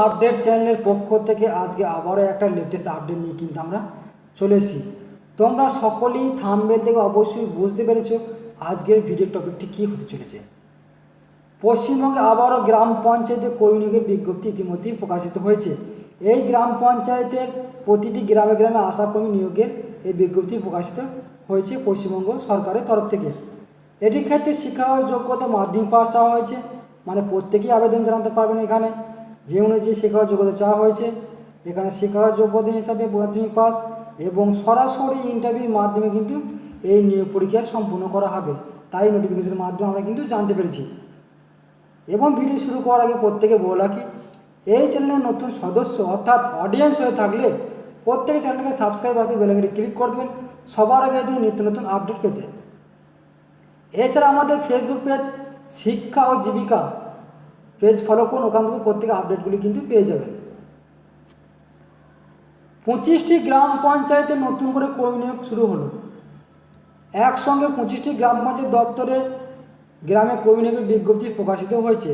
Update চ্যানেলের পক্ষ থেকে আজকে আবারও একটা লেটেস্ট আপডেট নিয়ে কিন্তু আমরা চলে এসেছি। তোমরা সকলেই থাম্বনেল থেকে অবশ্যই বুঝতে পেরেছো আজকের ভিডিও টপিকটি কী হতে চলেছে। পশ্চিমবঙ্গে আবারও গ্রাম পঞ্চায়েতে কর্মী নিয়োগের বিজ্ঞপ্তি ইতিমধ্যেই প্রকাশিত হয়েছে। এই গ্রাম পঞ্চায়েতের প্রতিটি গ্রামে গ্রামে আশাকর্মী নিয়োগের এই বিজ্ঞপ্তি প্রকাশিত হয়েছে পশ্চিমবঙ্গ সরকারের তরফ থেকে। এটির ক্ষেত্রে শিক্ষাগত যোগ্যতা মাধ্যমিক পাস চাওয়া হয়েছে, মানে প্রত্যেকেই আবেদন জানাতে পারবেন। এখানে যে অনুযায়ী শিক্ষাগত যোগ্যতা চাওয়া হয়েছে, এখানে শিক্ষাগত যোগ্যতা হিসাবে মাধ্যমিক পাস এবং সরাসরি ইন্টারভিউর মাধ্যমে কিন্তু এই নিয়োগ পরীক্ষা সম্পূর্ণ করা হবে, তাই নোটিফিকেশনের মাধ্যমে আমরা কিন্তু জানতে পেরেছি। এবং ভিডিও শুরু করার আগে প্রত্যেকে বলে রাখি, এই চ্যানেলের নতুন সদস্য অর্থাৎ অডিয়েন্স হয়ে থাকলে প্রত্যেকে চ্যানেলটাকে সাবস্ক্রাইব আসতে বেল আইকনে ক্লিক করে দেবেন সবার আগে নিত্য নতুন আপডেট পেতে। এছাড়া আমাদের ফেসবুক পেজ শিক্ষা ও জীবিকা পেজ ফলো করুন, ওখান থেকে প্রত্যেকে আপডেটগুলি কিন্তু পেয়ে যাবেন। 25টি গ্রাম পঞ্চায়েতে নতুন করে কর্মী নিয়োগ শুরু হলো। একসঙ্গে 25টি গ্রাম পঞ্চায়েত দপ্তরে গ্রামে কর্মী নিয়োগের বিজ্ঞপ্তি প্রকাশিত হয়েছে।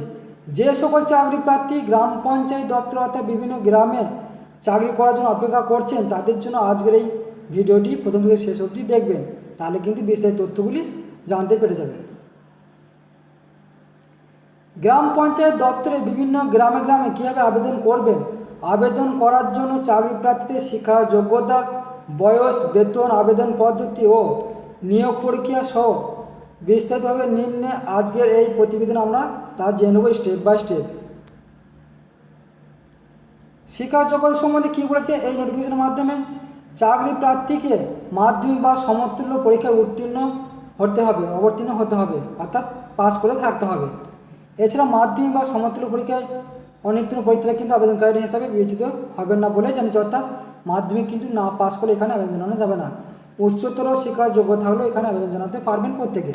যে সকল চাকরি প্রার্থী গ্রাম পঞ্চায়েত দপ্তর অর্থাৎ বিভিন্ন গ্রামে চাকরি করার জন্য অপেক্ষা করছেন, তাদের জন্য আজকের এই ভিডিওটি প্রথম থেকে শেষ অবধি দেখবেন, তাহলে কিন্তু বিস্তারিত তথ্যগুলি জানতে পেরে যাবেন। গ্রাম পঞ্চায়েত দপ্তরে বিভিন্ন গ্রামে গ্রামে কীভাবে আবেদন করবেন, আবেদন করার জন্য চাকরি প্রার্থীদের শিক্ষা যোগ্যতা, বয়স, বেতন, আবেদন পদ্ধতি ও নিয়োগ প্রক্রিয়া সহ বিস্তারিতভাবে নিম্নে আজকের এই প্রতিবেদন আমরা তা জেনে নেব স্টেপ বাই স্টেপ। শিক্ষা যোগ্যতা সম্বন্ধে কী বলেছে এই নোটিফিকেশনের মাধ্যমে, চাকরি প্রার্থীকে মাধ্যমিক বা সমতুল্য পরীক্ষায় অবতীর্ণ হতে হবে অর্থাৎ পাস করে থাকতে হবে। এছাড়া মাধ্যমিক বা সমতুল্য পরীক্ষায় অনুত্তীর্ণ পরীক্ষা কিন্তু আবেদনকারী হিসাবে বিবেচিত হবেন না বলে জানিয়েছে, অর্থাৎ মাধ্যমিক কিন্তু না পাস করে এখানে আবেদন জানানো যাবে না। উচ্চতর শিক্ষার যোগ্যতা হলেও এখানে আবেদন জানাতে পারবেন প্রত্যেকে।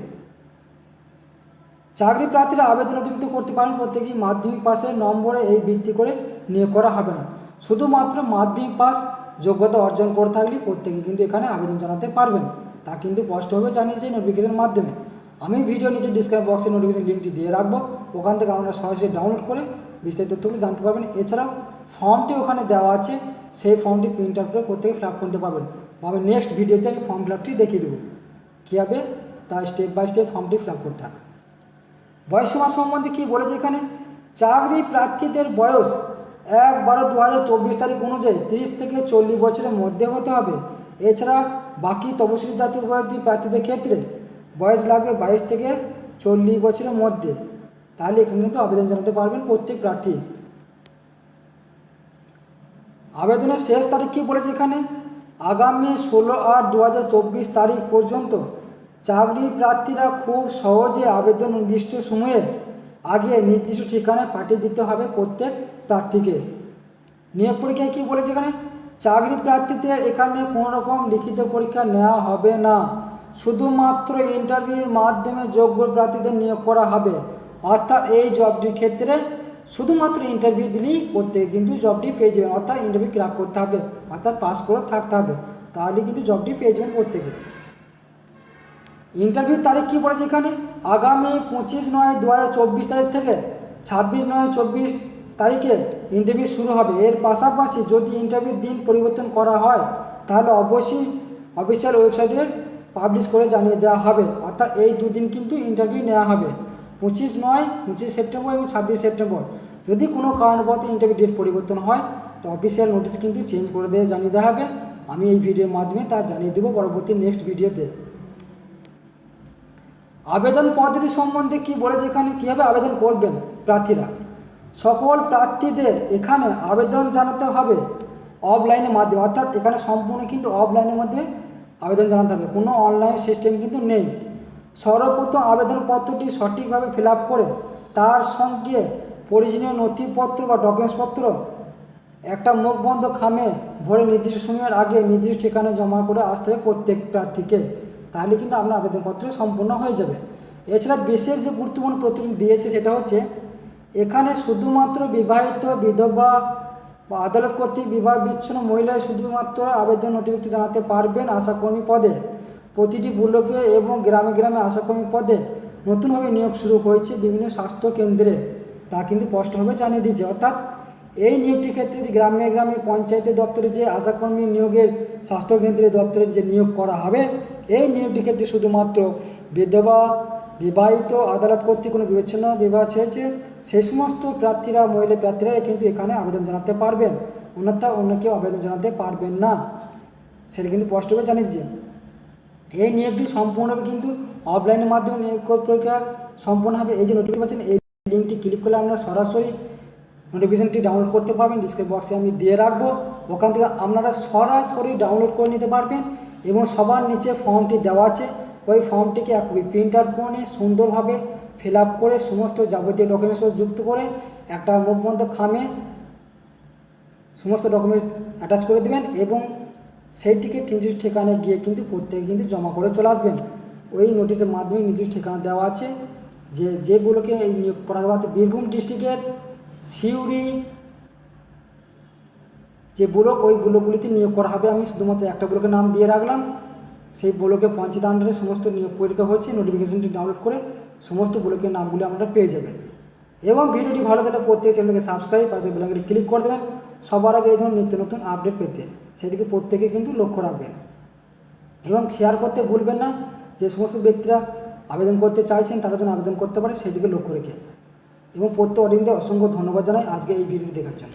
চাকরি প্রার্থীরা আবেদন নথিভুক্ত করতে পারেন প্রত্যেকেই মাধ্যমিক পাসের নম্বরে এই ভিত্তি করে নিয়োগ করা হবে না, শুধুমাত্র মাধ্যমিক পাস যোগ্যতা অর্জন করে থাকলে প্রত্যেকে কিন্তু এখানে আবেদন জানাতে পারবেন, তা কিন্তু স্পষ্টভাবে জানিয়েছে নোটিফিকেশনের মাধ্যমে। আমি ভিডিও নিচে ডিসক্রিপশন বক্সে নোটিফিকেশন লিঙ্কটি দিয়ে রাখবো, ওখান থেকে আপনারা সরাসরি ডাউনলোড করে বিস্তারিত তথ্যগুলো জানতে পারবেন। এছাড়াও ফর্মটি ওখানে দেওয়া আছে, সেই ফর্মটি প্রিন্ট আউট করে প্রত্যেকে ফিল আপ করতে পারবেন। আমি নেক্সট ভিডিওতে আমি ফর্ম ফিল আপটি দেখিয়ে দেবো কীভাবে তা স্টেপ বাই স্টেপ ফর্মটি ফিল আপ করতে হবে। বয়সসীমা সম্বন্ধে কী বলেছে এখানে, চাকরি প্রার্থীদের বয়স 1/12/2024 তারিখ অনুযায়ী 30 থেকে 40 বছরের মধ্যে হতে হবে। এছাড়া বাকি তপশিলি জাতীয় উপজাতি প্রার্থীদের ক্ষেত্রে বয়স লাগবে 22 থেকে 40 বছরের মধ্যে, তাহলে এখানে কিন্তু আবেদন জানাতে পারবেন প্রত্যেক প্রার্থী। আবেদনের শেষ তারিখ কী বলেছে এখানে, আগামী 16/8/2024 তারিখ পর্যন্ত চাকরি প্রার্থীরা খুব সহজে আবেদন নির্দিষ্ট সময়ে আগে নির্দিষ্ট ঠিকানায় পাঠিয়ে দিতে হবে প্রত্যেক প্রার্থীকে। নিয়োগ পরীক্ষায় কী বলেছে এখানে, চাকরি প্রার্থীদের এখানে কোনো রকম লিখিত পরীক্ষা নেওয়া হবে না, শুধুমাত্র ইন্টারভিউর মাধ্যমে যোগ্য প্রার্থীদের নিয়োগ করা হবে। অর্থাৎ এই জবটির ক্ষেত্রে শুধুমাত্র ইন্টারভিউ দিলেই প্রত্যেকে কিন্তু জবটি পেয়ে যাবেন, অর্থাৎ ইন্টারভিউ ক্র্যাক করতে হবে, অর্থাৎ পাস করে থাকতে হবে, তাহলে কিন্তু জবটি পেয়ে যাবেন প্রত্যেকে। ইন্টারভিউ তারিখ কী বলেছে এখানে, আগামী 25/9/2024 তারিখ থেকে 26/9/24 তারিখে ইন্টারভিউ শুরু হবে। এর পাশাপাশি যদি ইন্টারভিউর দিন পরিবর্তন করা হয় তাহলে অবশ্যই অফিসিয়াল ওয়েবসাইটে পাবলিশ করে জানিয়ে দেওয়া হবে, অর্থাৎ এই দুদিন কিন্তু ইন্টারভিউ নেওয়া হবে, 25 সেপ্টেম্বর এবং 26 সেপ্টেম্বর। যদি কোনো কারণবশত ইন্টারভিউ ডেট পরিবর্তন হয় তো অফিসিয়াল নোটিশ কিন্তু চেঞ্জ করে জানিয়ে দেওয়া হবে। আমি এই ভিডিওর মাধ্যমে তা জানিয়ে দেবো পরবর্তী নেক্সট ভিডিওতে। আবেদন পদ্ধতি সম্বন্ধে কী বলেছে এখানে, কীভাবে আবেদন করবেন প্রার্থীরা, সকল প্রার্থীদের এখানে আবেদন জানাতে হবে অফলাইনের মাধ্যমে, অর্থাৎ এখানে সম্পূর্ণ কিন্তু অফলাইনের মাধ্যমে আবেদন জানাতে হবে, কোনো অনলাইন সিস্টেম কিন্তু নেই। সর্বপ্রথম আবেদনপত্রটি সঠিকভাবে ফিল আপ করে তার সঙ্গে প্রয়োজনীয় নথিপত্র বা ডকুমেন্টসপত্র একটা মুখবন্ধ খামে ভরে নির্দিষ্ট সময়ের আগে নির্দিষ্ট ঠিকানায় জমা করে আসতে হবে প্রত্যেক প্রার্থীকে, তাহলে কিন্তু আপনার আবেদনপত্র সম্পূর্ণ হয়ে যাবে। এছাড়া বিশেষ যে গুরুত্বপূর্ণ তথ্যটি দিয়েছে সেটা হচ্ছে, এখানে শুধুমাত্র বিবাহিত, বিধবা বা আদালত কর্তৃক বিবাহ বিচ্ছিন্ন মহিলাই শুধুমাত্র আবেদন নথিভুক্ত জানাতে পারবেন আশাকর্মী পদে। প্রতিটি ব্লকে এবং গ্রামে গ্রামে আশাকর্মী পদে নতুনভাবে নিয়োগ শুরু হয়েছে বিভিন্ন স্বাস্থ্য কেন্দ্রে, তা কিন্তু স্পষ্টভাবে জানিয়ে দিয়েছে। অর্থাৎ এই নিয়োগটির ক্ষেত্রে যে গ্রামে গ্রামে পঞ্চায়েতের দপ্তরে যে আশাকর্মী নিয়োগের স্বাস্থ্যকেন্দ্রের দপ্তরে যে নিয়োগ করা হবে, এই নিয়োগটির ক্ষেত্রে শুধুমাত্র বিধবা, বিবাহিত, আদালত কর্তৃক কোনো বিবেচনা বিবাহ হয়েছে সেই সমস্ত প্রার্থীরা, মহিলা প্রার্থীরা কিন্তু এখানে আবেদন জানাতে পারবেন, অন্যথা অন্য কেউ আবেদন জানাতে পারবেন না, সেটা কিন্তু স্পষ্টভাবে জানিয়ে দিয়েছে। এই নিয়োগটি সম্পূর্ণভাবে কিন্তু অফলাইনের মাধ্যমে নিয়োগ প্রক্রিয়া সম্পূর্ণ হবে। এই যে নোটিফিকেশন পাচ্ছেন, এই লিঙ্কটি ক্লিক করলে আপনারা সরাসরি নোটিফিকেশনটি ডাউনলোড করতে পারবেন। ডিসক্রিপশন বক্সে আমি দিয়ে রাখবো, ওখান থেকে আপনারা সরাসরি ডাউনলোড করে নিতে পারবেন। এবং সবার নিচে ফর্মটি দেওয়া আছে, ওই ফর্মটিকে এক কপি প্রিন্ট আউট করে সুন্দরভাবে ফিল আপ করে সমস্ত যাবতীয় ডকুমেন্টস যুক্ত করে একটা মুখ বন্ধ খামে সমস্ত ডকুমেন্টস অ্যাটাচ করে দেবেন এবং সেইটিকে নির্দিষ্ট ঠিকানায় গিয়ে কিন্তু প্রত্যেকে কিন্তু জমা করে চলে আসবেন। ওই নোটিশের মাধ্যমে নির্দিষ্ট ঠিকানা দেওয়া আছে যেগুলোকে এই নিয়োগ করা হবে। বীরভূম ডিস্ট্রিক্টের সিউড়ি যে ব্লক, ওই ব্লকগুলিতে নিয়োগ করা হবে। আমি শুধুমাত্র একটা ব্লকের নাম দিয়ে রাখলাম। সেই ব্লকে পঞ্চায়েত আন্ডারে সমস্ত নিয়োগ পরীক্ষা হচ্ছে, নোটিফিকেশনটি ডাউনলোড করে সমস্ত ব্লকের নামগুলি আপনারা পেয়ে যাবেন। এবং ভিডিওটি ভালো থাকলে প্রত্যেক চ্যানেলকে সাবস্ক্রাইব আর বেলাইকনটি ক্লিক করে দেবেন সবার আগে এই ধরনের নিত্য নতুন আপডেট পেতে। সেদিকে প্রত্যেকে কিন্তু লক্ষ্য রাখবেন এবং শেয়ার করতে ভুলবেন না। যে সমস্ত ব্যক্তিরা আবেদন করতে চাইছেন তারা যেন আবেদন করতে পারে সেদিকে লক্ষ্য রেখে। এবং প্রত্যেক অডিয়েন্সকে অসংখ্য ধন্যবাদ জানাই আজকে এই ভিডিওটি দেখার জন্য।